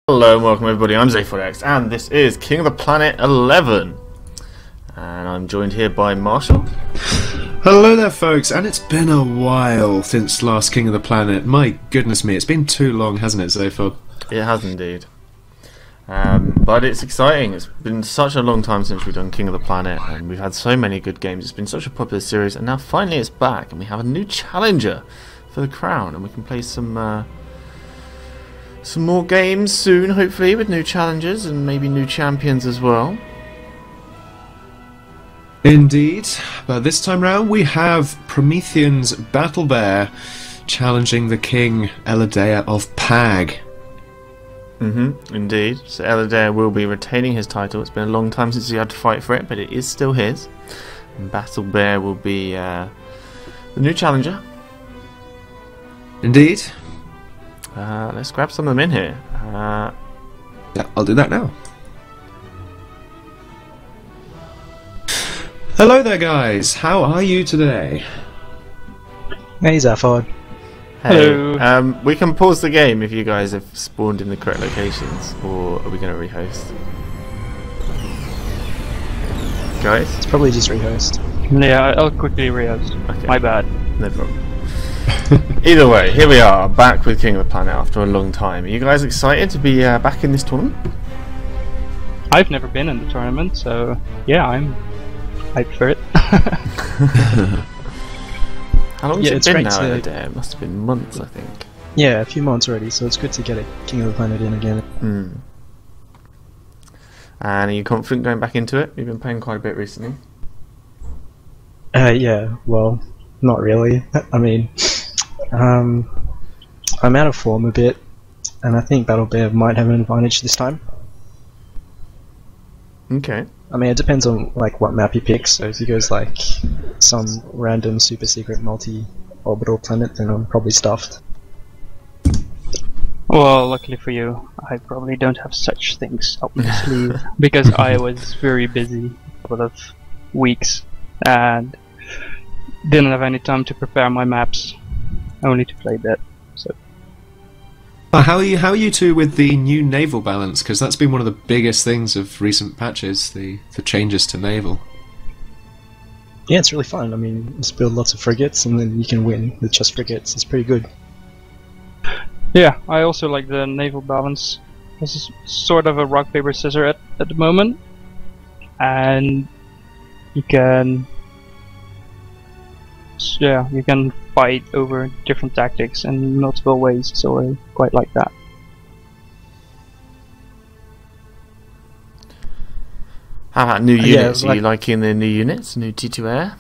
Hello and welcome everybody, I'm ZaphodX and this is King of the Planet 11 and I'm joined here by Marshall. Hello there folks, and it's been a while since last King of the Planet. My goodness me, it's been too long, hasn't it, Zaphod? It has indeed. But it's exciting. It's been such a long time since we've done King of the Planet and we've had so many good games. It's been such a popular series and now finally it's back and we have a new challenger for the crown and we can play some more games soon, hopefully, with new challenges and maybe new champions as well. Indeed, but this time round we have Promethean's Battle Bear challenging the King Eladea of Pag. Indeed. So Eladea will be retaining his title. It's been a long time since he had to fight for it, but it is still his. And Battle Bear will be the new challenger. Indeed. Let's grab some of them in here. Yeah, I'll do that now. Hello there guys, how are you today? Hey Zaphod. Hey, Hello. we can pause the game if you guys have spawned in the correct locations, or are we going to rehost? Guys? It's probably just rehost. Yeah, I'll quickly rehost. Okay. My bad. No problem. Either way, here we are, back with King of the Planet after a long time. Are you guys excited to be back in this tournament? I've never been in the tournament, so yeah, I'm hyped for it. How long has it's it been great now? to- It must have been months, I think. Yeah, a few months already, so it's good to get a King of the Planet in again. And are you confident going back into it? You've been playing quite a bit recently. Yeah, well, not really. I mean, I'm out of form a bit, and I think Battle Bear might have an advantage this time. Okay. I mean, it depends on like what map he picks, so if he goes like some random super secret multi-orbital planet, then I'm probably stuffed. Well, luckily for you, I probably don't have such things up my sleeve because I was very busy a couple of weeks and didn't have any time to prepare my maps, only to play that. So How are you two with the new naval balance? Because that's been one of the biggest things of recent patches, the changes to naval. Yeah, it's really fun. I mean, just build lots of frigates, and then you can win with just frigates. It's pretty good. yeah, I also like the naval balance. This is sort of a rock paper scissors at the moment, and you can fight over different tactics in multiple ways, so I quite like that. How about new Yeah, units? Are you liking the new units? New T2 Air?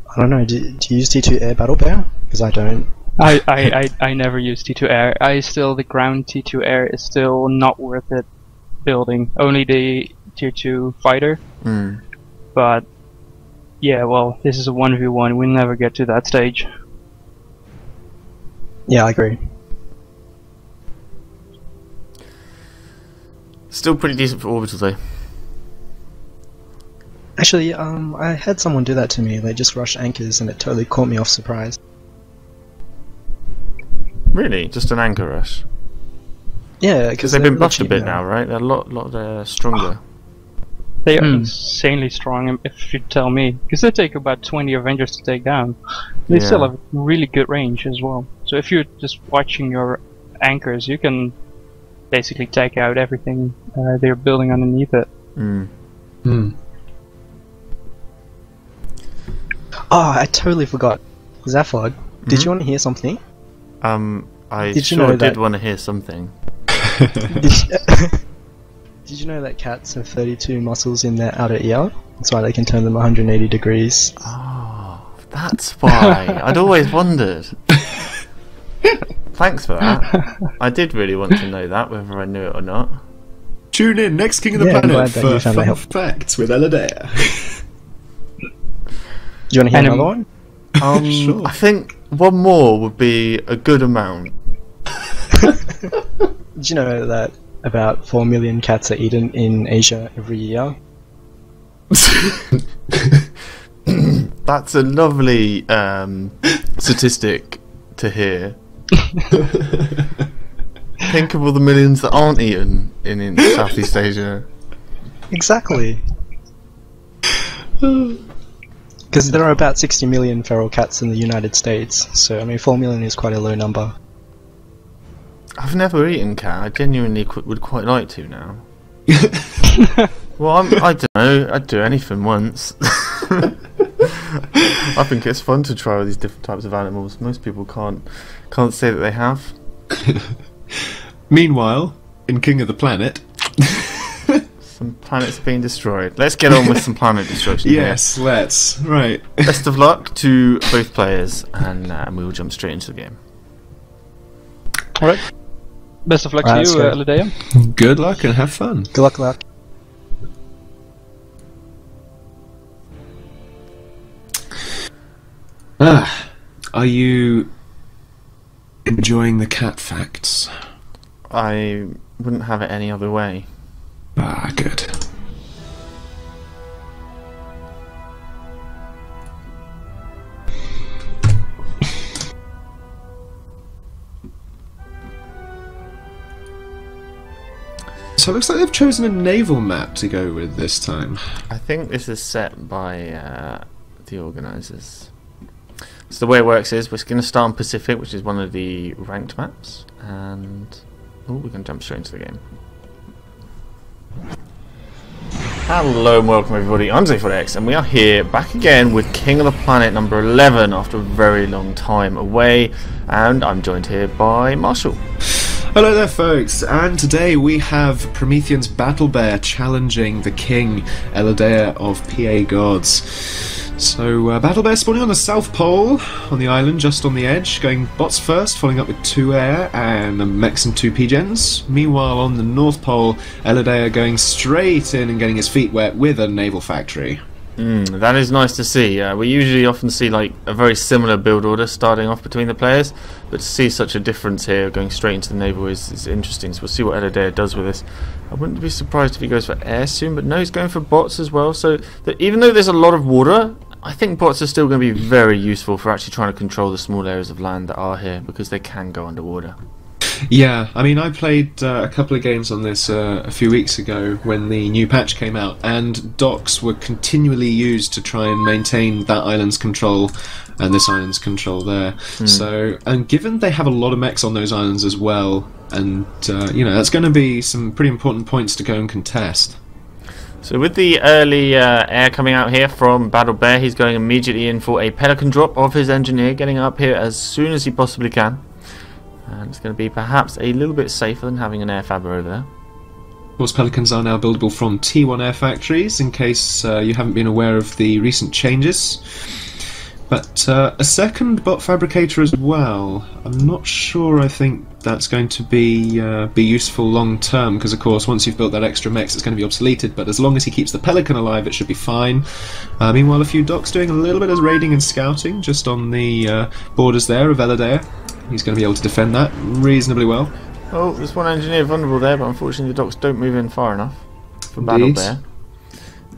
I don't know, do you use T2 Air Battle Bear? Because I don't. I never use T2 Air. The ground T2 Air is still not worth it building. Only the tier 2 fighter. But yeah, well, this is a 1v1. We'll never get to that stage. Yeah, I agree. Still pretty decent for orbital though. Actually, I had someone do that to me. They just rushed anchors, and it totally caught me off surprise. Really? Just an anchor rush? Yeah, Because they've been buffed a bit now, right? They're a lot stronger. They are insanely strong, if you tell me. Because they take about 20 Avengers to take down. They still have really good range as well. So if you're just watching your anchors, you can basically take out everything they're building underneath it. Oh, I totally forgot. Zaphod, did you want to hear something? I Did you sure know did that- want to hear something. Did you know that cats have 32 muscles in their outer ear? That's why they can turn them 180 degrees. Oh, that's why. I'd always wondered. Thanks for that. I did really want to know that, whether I knew it or not. Tune in next King of the Yeah, I'm Planet glad that you for found that fun helpful. facts with Eladea. Do you want to hear And, another one? Sure. I think one more would be a good amount. Did you know that about 4 million cats are eaten in Asia every year? That's a lovely statistic to hear. Think of all the millions that aren't eaten in Southeast Asia. Exactly. Because there are about 60 million feral cats in the United States, so I mean 4 million is quite a low number. I've never eaten cat. I genuinely would quite like to now. Well, I don't know. I'd do anything once. I think it's fun to try all these different types of animals. Most people can't say that they have. Meanwhile, in King of the Planet, some planets being destroyed. Let's get on with some planet destruction. Yes, here. let's. Right. Best of luck to both players, and we will jump straight into the game. Alright. Best of luck to you, Aladea. Good luck and have fun. Good luck, lad. Are you enjoying the cat facts? I wouldn't have it any other way. Ah, good. So it looks like they've chosen a naval map to go with this time. I think this is set by the organisers. So the way it works is we're going to start on Pacific, which is one of the ranked maps, and we can jump straight into the game. Hello and welcome everybody, I'm ZaphodX, and we are here back again with King of the Planet number 11 after a very long time away, and I'm joined here by Marshall. Hello there folks, and today we have Promethean's Battle Bear challenging the King, Eladea of PA Gods. So Battle Bear spawning on the South Pole, on the island just on the edge, going bots first, following up with 2 air and a mechs and 2 P-gens. Meanwhile on the North Pole, Eladea going straight in and getting his feet wet with a naval factory. That is nice to see. We usually often see like a very similar build order starting off between the players, but to see such a difference here going straight into the naval is interesting, so we'll see what Eladea does with this. I wouldn't be surprised if he goes for air soon, but no, he's going for bots as well, so that even though there's a lot of water, I think bots are still going to be very useful for actually trying to control the small areas of land that are here, because they can go underwater. Yeah, I mean, I played a couple of games on this a few weeks ago when the new patch came out, and docks were continually used to try and maintain that island's control and this island's control there. So, and given they have a lot of mechs on those islands as well, and you know, that's going to be some pretty important points to go and contest. So with the early air coming out here from Battle Bear, he's going immediately in for a Pelican drop of his engineer, getting up here as soon as he possibly can. And it's going to be perhaps a little bit safer than having an air fabber over there. Of course, Pelicans are now buildable from T1 air factories, in case you haven't been aware of the recent changes. But a second bot fabricator as well. I'm not sure I think that's going to be useful long term, because of course once you've built that extra mechs it's going to be obsoleted, but as long as he keeps the Pelican alive it should be fine. Meanwhile a few docks doing a little bit of raiding and scouting just on the borders there of Eladea. He's going to be able to defend that reasonably well. Oh, there's one engineer vulnerable there, but unfortunately the docks don't move in far enough for Battle Bear.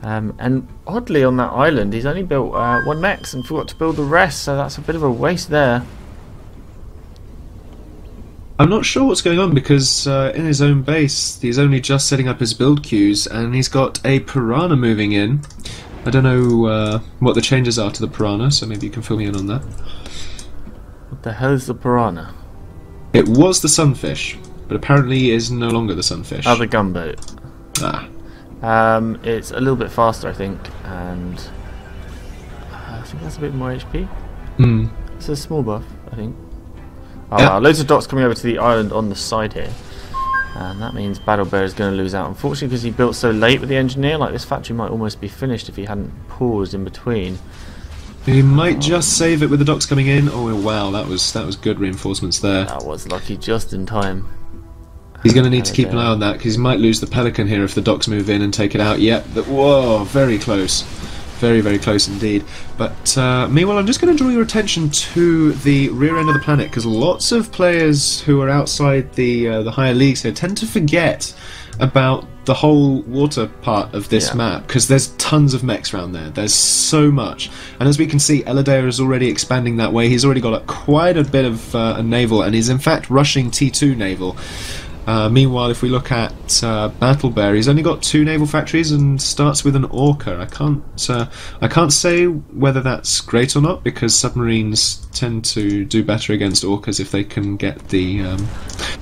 And oddly on that island he's only built 1 mechs and forgot to build the rest, so that's a bit of a waste there. I'm not sure what's going on, because in his own base he's only just setting up his build queues and he's got a Piranha moving in. I don't know what the changes are to the Piranha, so maybe you can fill me in on that. What the hell is the Piranha? It was the Sunfish, but apparently is no longer the Sunfish. Oh, the gunboat. Ah. It's a little bit faster I think, and I think that's a bit more HP. It's a small buff I think. Oh wow, loads of dots coming over to the island on the side here, and that means Battle Bear is going to lose out, unfortunately, because he built so late with the engineer. Like, this factory might almost be finished if he hadn't paused in between. He might just save it with the docks coming in. Oh wow, that was good reinforcements there. That was lucky, just in time. He's going to need to keep an eye on that, because he might lose the Pelican here if the docks move in and take it out. Yep, whoa, very close. Very, very close indeed. But meanwhile, I'm just going to draw your attention to the rear end of the planet, because lots of players who are outside the higher leagues here tend to forget about the whole water part of this map, because there's tons of mechs around there. There's so much, and as we can see, Eladea is already expanding that way. He's already got quite a bit of a naval, and he's in fact rushing T2 naval. Meanwhile, if we look at Battle Bear, he's only got 2 naval factories and starts with an Orca. I can't say whether that's great or not, because submarines tend to do better against Orcas if they can get the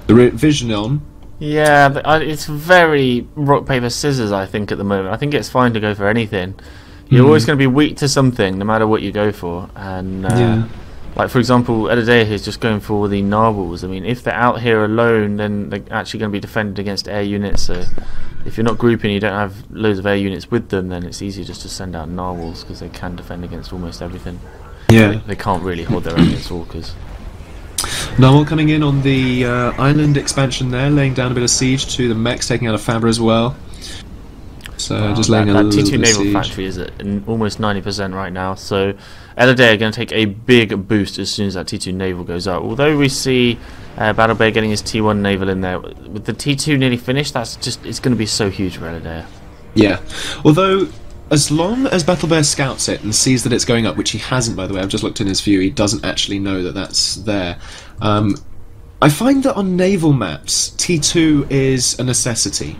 vision on. Yeah, but it's very rock paper scissors. I think at the moment, I think it's fine to go for anything. You're always going to be weak to something, no matter what you go for, and. Like, for example, Eladea is just going for the narwhals. I mean, if they're out here alone, then they're actually going to be defended against air units. So if you're not grouping, you don't have loads of air units with them, then it's easier just to send out narwhals, because they can defend against almost everything. Yeah. They can't really hold their own against orcas. Narwhal coming in on the island expansion there, laying down a bit of siege to the mechs, taking out a Fabra as well. So just laying a little bit of T2 naval siege. factory is at almost 90% right now. So Eladea are going to take a big boost as soon as that T2 naval goes up. Although we see Battle Bear getting his T1 naval in there, with the T2 nearly finished, it's going to be so huge for Eladea. Yeah, although as long as Battle Bear scouts it and sees that it's going up, which he hasn't, by the way, I've just looked in his view, he doesn't actually know that that's there. I find that on naval maps, T2 is a necessity.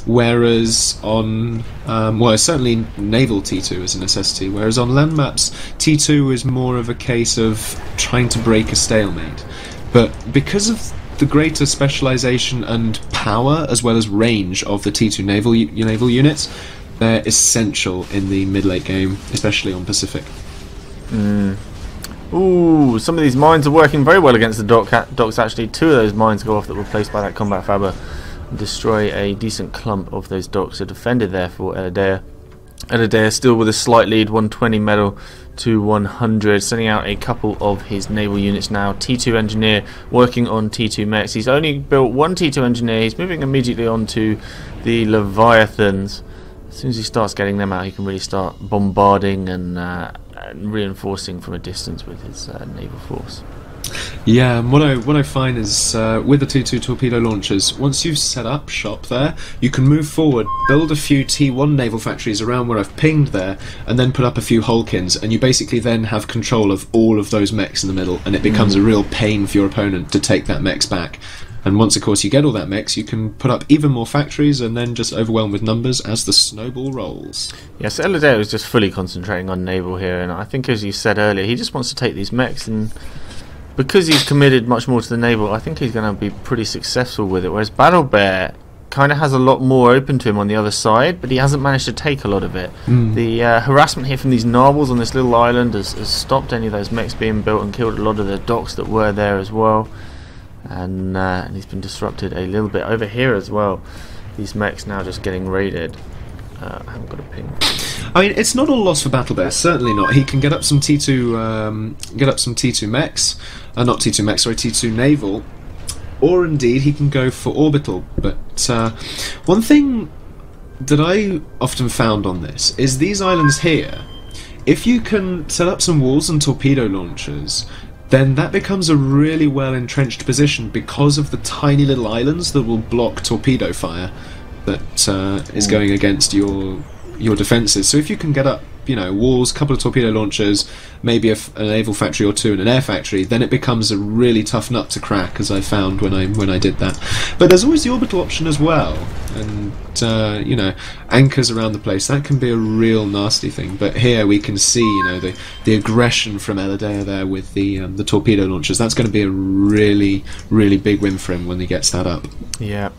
Whereas on, well, certainly naval T2 is a necessity, whereas on land maps, T2 is more of a case of trying to break a stalemate. But because of the greater specialisation and power, as well as range of the T2 naval units, they're essential in the mid-late game, especially on Pacific. Ooh, some of these mines are working very well against the docks, actually. 2 of those mines go off that were placed by that combat Fabra. Destroy a decent clump of those docks. Are defended there for Eladea. Eladea still with a slight lead, 120 medal to 100, sending out a couple of his naval units now. T2 engineer working on T2 mechs. He's only built 1 T2 engineer. He's moving immediately on to the Leviathans. As soon as he starts getting them out, he can really start bombarding and reinforcing from a distance with his naval force. Yeah, and what I find is with the T2 torpedo launchers, once you've set up shop there, you can move forward, build a few T1 naval factories around where I've pinged there, and then put up a few Hulkins, and you basically then have control of all of those mechs in the middle, and it becomes a real pain for your opponent to take that mechs back. And once, of course, you get all that mechs, you can put up even more factories and then just overwhelm with numbers as the snowball rolls. Yes, Eladea is just fully concentrating on naval here, and I think, as you said earlier, he just wants to take these mechs, and because he's committed much more to the naval, I think he's going to be pretty successful with it. Whereas Battle Bear kind of has a lot more open to him on the other side, but he hasn't managed to take a lot of it. The harassment here from these narwhals on this little island has stopped any of those mechs being built and killed a lot of the docks that were there as well. And he's been disrupted a little bit over here as well. These mechs now just getting raided. I haven't got a ping. I mean, it's not all lost for Battle Bear. Certainly not. He can get up some T2 mechs, not T2 mechs, sorry, T2 naval, or indeed he can go for orbital. But one thing that I often found on this is these islands here. If you can set up some walls and torpedo launchers, then that becomes a really well entrenched position because of the tiny little islands that will block torpedo fire that is going against your defences. So if you can get up, you know, walls, couple of torpedo launchers, maybe a naval factory or 2 and an air factory, then it becomes a really tough nut to crack, as I found when I did that. But there's always the orbital option as well, and you know, anchors around the place, that can be a real nasty thing. But here we can see, you know, the aggression from Eladea there with the torpedo launchers. That's going to be a really big win for him when he gets that up. Yeah.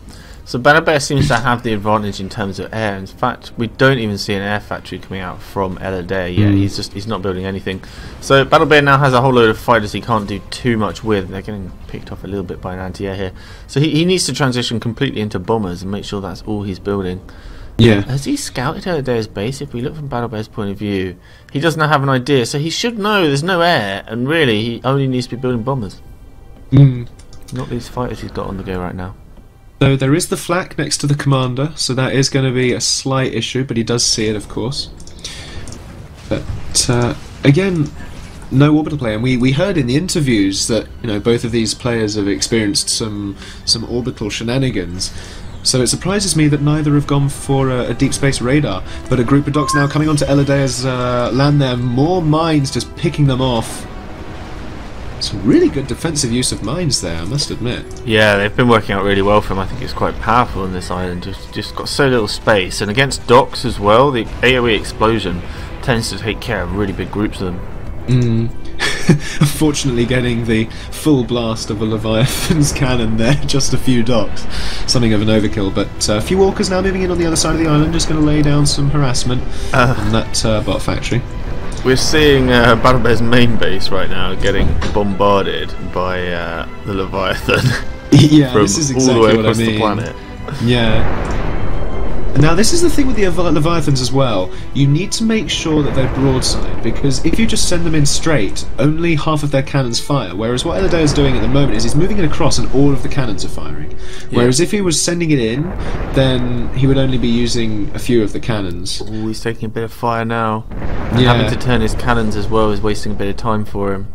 So Battle Bear seems to have the advantage in terms of air. In fact, we don't even see an air factory coming out from Eladea yet. He's not building anything. So Battle Bear now has a whole load of fighters he can't do too much with. They're getting picked off a little bit by an anti-air here. So he needs to transition completely into bombers and make sure that's all he's building. Yeah. Has he scouted Eladea's base? If we look from Battle Bear's point of view, he doesn't have an idea. So he should know there's no air, and really he only needs to be building bombers. Not these fighters he's got on the go right now. So there is the flak next to the commander, so that is going to be a slight issue, but he does see it, of course. But again, no orbital play, and we heard in the interviews that, you know, both of these players have experienced some orbital shenanigans. So it surprises me that neither have gone for a deep space radar, but a group of docks now coming onto Eladea's land there, more mines just picking them off. Some really good defensive use of mines there, I must admit. Yeah, they've been working out really well for him. I think it's quite powerful on this island, just got so little space, and against docks as well, the AoE explosion tends to take care of really big groups of them. Unfortunately, getting the full blast of a Leviathan's cannon there, just a few docks. Something of an overkill, but a few walkers now moving in on the other side of the island, just going to lay down some harassment on that bot factory. We're seeing BattleBear's main base right now getting bombarded by the Leviathan. Yeah, from this is all exactly the way what I across mean. the planet. Yeah. Now this is the thing with the Leviathans as well. You need to make sure that they're broadside, because if you just send them in straight, only half of their cannons fire. Whereas what Eladea is doing at the moment is he's moving it across and all of the cannons are firing. Yeah. Whereas if he was sending it in, then he would only be using a few of the cannons. Ooh, he's taking a bit of fire now. And Yeah. having to turn his cannons as well is wasting a bit of time for him.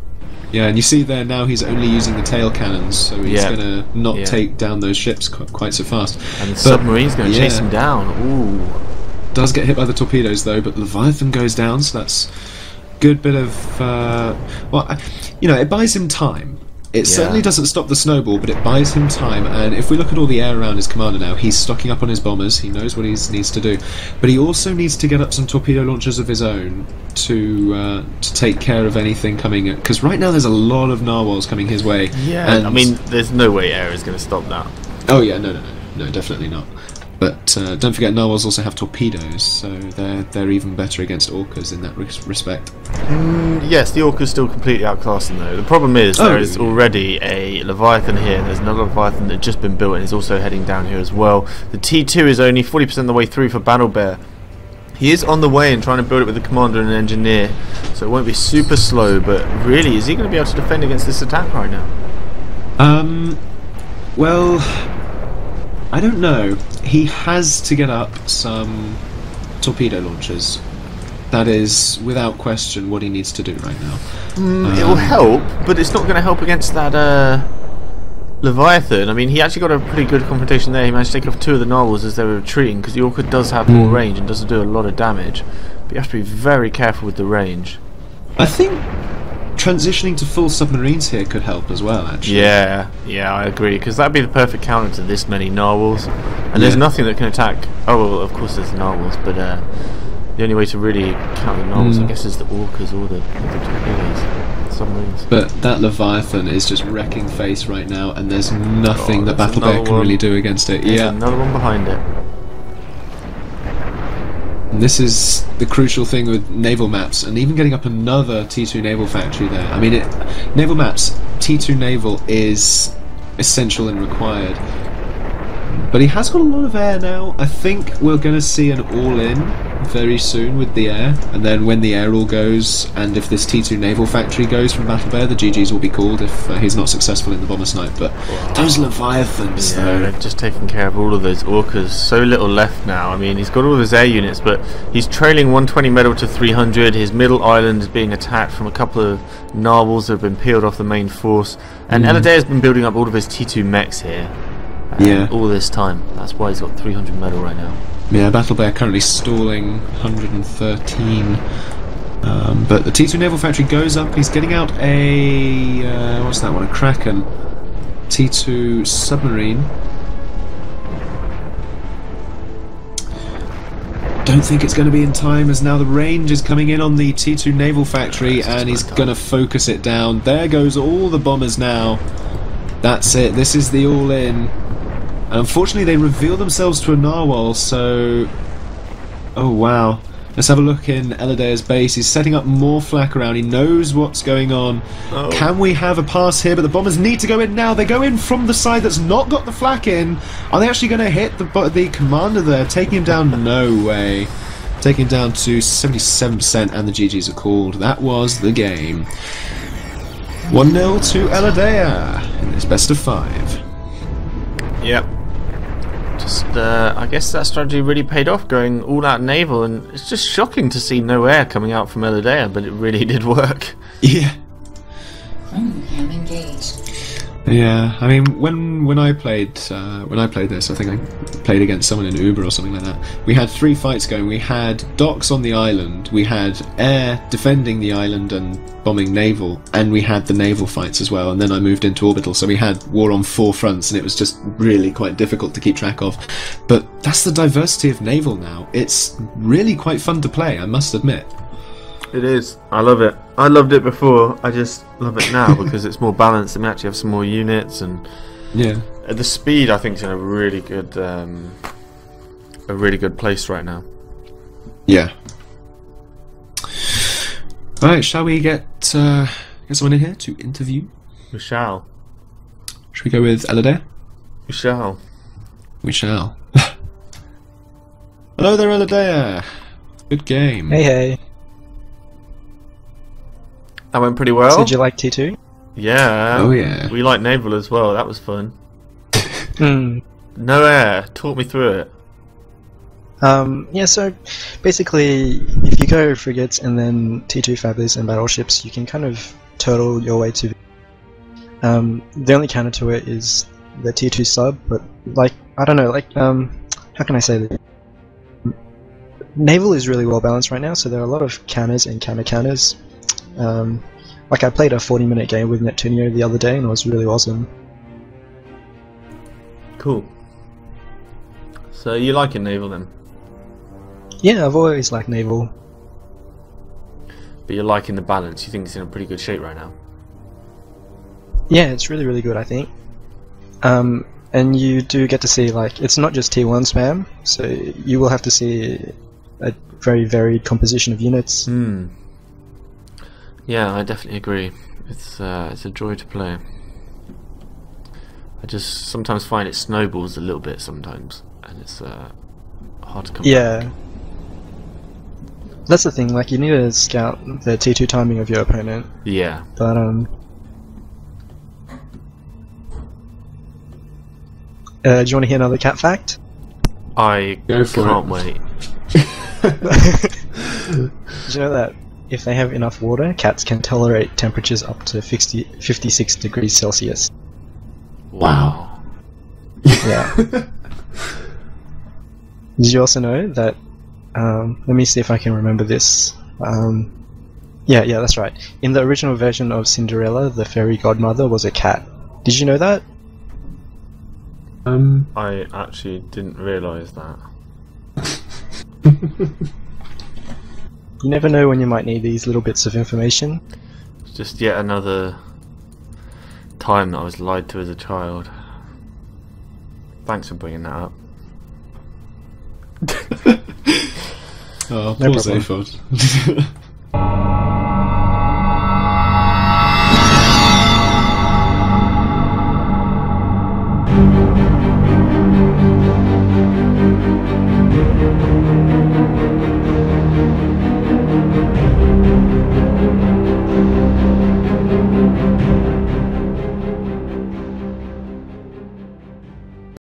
Yeah, and you see there now he's only using the tail cannons, so he's going to not take down those ships quite so fast. And the submarine's going to chase him down. Ooh. Does get hit by the torpedoes though, but Leviathan goes down, so that's good bit of... well, you know, it buys him time. It certainly doesn't stop the snowball, but it buys him time, and if we look at all the air around his commander now, he's stocking up on his bombers, he knows what he needs to do, but he also needs to get up some torpedo launchers of his own to take care of anything coming in, because right now there's a lot of narwhals coming his way. Yeah, and I mean, there's no way air is going to stop that. Oh yeah, no, definitely not. But don't forget, narwhals also have torpedoes, so they're even better against orcas in that respect. Yes, the orca's still completely outclassing though. The problem is there is already a Leviathan here, and there's another Leviathan that's just been built and is also heading down here as well. The T2 is only 40% of the way through for BattleBear. He is on the way and trying to build it with the commander and an engineer, so it won't be super slow, but really, is he going to be able to defend against this attack right now? Well, I don't know. He has to get up some torpedo launchers. That is, without question, what he needs to do right now. It will help, but it's not going to help against that Leviathan. I mean, he actually got a pretty good confrontation there. He managed to take off two of the narwhals as they were retreating, because the orca does have more range and doesn't do a lot of damage. But you have to be very careful with the range. I think transitioning to full submarines here could help as well, actually. Yeah, I agree, because that'd be the perfect counter to this many narwhals. And there's nothing that can attack... Oh, well, of course there's narwhals, but the only way to really counter the narwhals, I guess, is the orcas or the torpedoes, submarines. But that Leviathan is just wrecking face right now, and there's nothing that BattleBear can really do against it. There's another one behind it. And this is the crucial thing with naval maps, and even getting up another T2 naval factory there. I mean, naval maps, T2 naval is essential and required. But he has got a lot of air now. I think we're going to see an all-in very soon with the air, and then when the air all goes, and if this T2 naval factory goes from BattleBear, the GGs will be called if he's not successful in the bomber snipe. But those Leviathans, though, they're just taking care of all of those orcas. So little left now. I mean, he's got all of his air units, but he's trailing 120 medal to 300. His middle island is being attacked from a couple of narwhals that have been peeled off the main force, and Eladea's has been building up all of his T2 mechs here. All this time. That's why he's got 300 medal right now. Yeah, BattleBear currently stalling 113. But the T2 naval factory goes up. He's getting out a what's that one? A Kraken T2 submarine. Don't think it's going to be in time, as now the range is coming in on the T2 naval factory, and he's going to focus it down. There goes all the bombers now. That's it. This is the all-in. And unfortunately, they reveal themselves to a narwhal, so... Oh, wow. Let's have a look in Eladea's base. He's setting up more flak around. He knows what's going on. Can we have a pass here? But the bombers need to go in now. They go in from the side that's not got the flak in. Are they actually going to hit the commander there? Taking him down? No way. Taking him down to 77%, and the GGs are called. That was the game. 1-0 to Eladea in this best of 5. Yep. Just, I guess that strategy really paid off, going all out naval, and it's just shocking to see no air coming out from Eladea, but it really did work. Yeah. Have engaged. Yeah, I mean, when I played this, I think I played against someone in Uber or something like that. We had 3 fights going. We had docks on the island, we had air defending the island and bombing naval, and we had the naval fights as well. And then I moved into orbital, so we had war on 4 fronts, and it was just really quite difficult to keep track of. But that's the diversity of naval now. It's really quite fun to play, I must admit. It is. I love it. I loved it before. I just love it now because it's more balanced and we actually have some more units, and Yeah. the speed I think is in a really good place right now. Yeah. Alright, shall we get someone in here to interview? We shall. Should we go with Eladair? We shall. We shall. Hello there, Eladair. Good game. Hey. That went pretty well. So did you like T2? Yeah. Oh yeah. We like naval as well. That was fun. Hmm. No air. Talk me through it. Yeah, so basically, if you go frigates and then T2 fathoms and battleships, you can kind of turtle your way to. The only counter to it is the T2 sub, but like I don't know, like how can I say that? Naval is really well balanced right now, so there are a lot of counters and counter-counters. Like I played a 40-minute game with Neptunio the other day, and it was really awesome. Cool. So you liking naval then? Yeah, I've always liked naval. But you're liking the balance. You think it's in a pretty good shape right now? Yeah, it's really, really good, I think. And you do get to see, like, it's not just T1 spam, so you will have to see a very varied composition of units. Yeah, I definitely agree. It's a joy to play. I just sometimes find it snowballs a little bit sometimes, and it's hard to come back. That's the thing, like, you need to scout the T2 timing of your opponent. Yeah. But, do you want to hear another cat fact? I Go for can't it. wait. Did you know that if they have enough water, cats can tolerate temperatures up to 56 degrees Celsius? Wow. Yeah. Did you also know that, let me see if I can remember this. Yeah, that's right. In the original version of Cinderella, the fairy godmother was a cat. Did you know that? I actually didn't realise that. You never know when you might need these little bits of information. It's just yet another time that I was lied to as a child. Thanks for bringing that up. Oh, No poor problem. Zaphod.